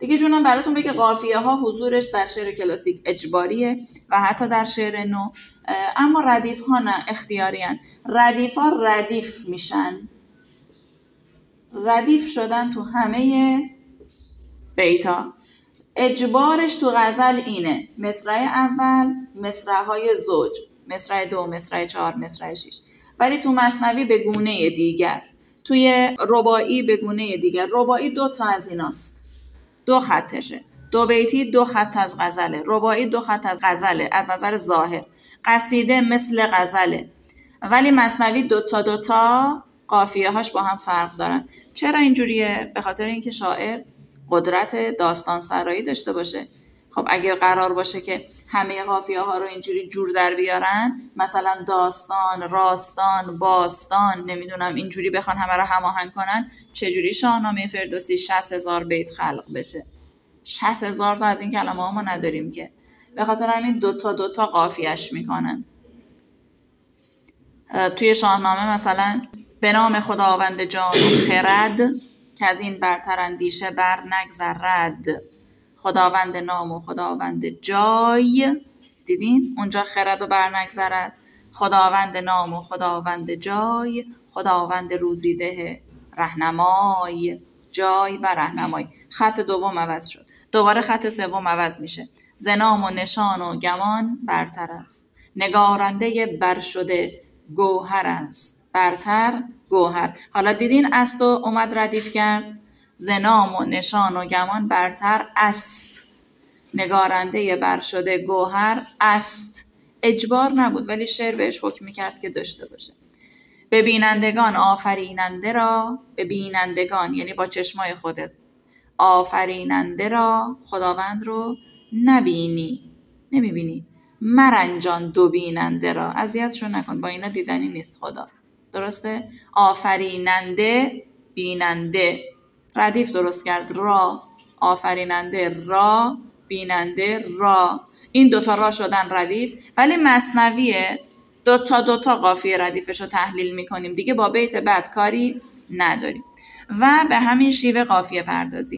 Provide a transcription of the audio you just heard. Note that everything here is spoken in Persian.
دیگه جونم براتون بگه قافیه ها حضورش در شعر کلاسیک اجباریه و حتی در شعر نو، اما ردیف ها نه، اختیاری هن. ردیف ها ردیف میشن، ردیف شدن تو همه بیتا. اجبارش تو غزل اینه: مصرع اول مصرع های زوج، مصرع دو، مصرع چهار، مصرع شیش. ولی تو مثنوی به گونه دیگر، توی رباعی به گونه دیگر. رباعی 2 تا از ایناست، 2 خطشه. 2 بیتی 2 خط از غزله، رباعی 2 خط از غزله از نظر ظاهر. قصیده مثل غزله، ولی مثنوی 2 تا قافیه هاش با هم فرق دارن. چرا اینجوریه؟ به خاطر اینکه شاعر قدرت داستان سرایی داشته باشه. خب اگه قرار باشه که همه قافیه ها رو اینجوری جور در بیارن، مثلا داستان، راستان، باستان، نمیدونم اینجوری بخوان همه رو هماهنگ کنن، چجوری شاهنامه فردوسی 60,000 بیت خلق بشه؟ 60,000 تا از این کلمه ها ما نداریم که. به خاطر همین 2 تا قافیه‌اش میکنن. توی شاهنامه مثلا به نام خداوند جان و خرد، که از این برتر اندیشه بر نگذرد. خداوند نام و خداوند جای، دیدین اونجا خرد و بر نگذرد. خداوند نام و خداوند جای، خداوند روزیده رهنمای. جای و رهنمای. خط دوم عوض شد، دوباره خط سوم عوض میشه. ز نام و نشان و گمان برتر است، نگارنده بر شده گوهر است. برتر، گوهر. حالا دیدین است و اومد ردیف کرد. ز نام و نشان و گمان برتر است، نگارنده بر شده گوهر است. اجبار نبود ولی شعر بهش حکم میکرد که داشته باشه. به بینندگان آفریننده را، به بینندگان یعنی با چشمای خودت، آفریننده را خداوند رو نبینی، نمیبینی. مرنجان دو بیننده را، اذیتشون نکن، با اینا دیدنی نیست خدا. درسته؟ آفریننده، بیننده، ردیف درست کرد. را، آفریننده را، بیننده را. این 2 تا را شدن ردیف، ولی مثنویه 2 تا قافیه ردیفش رو تحلیل میکنیم دیگه، با بیت بعد کاری نداریم. و به همین شیوه قافیه پردازی.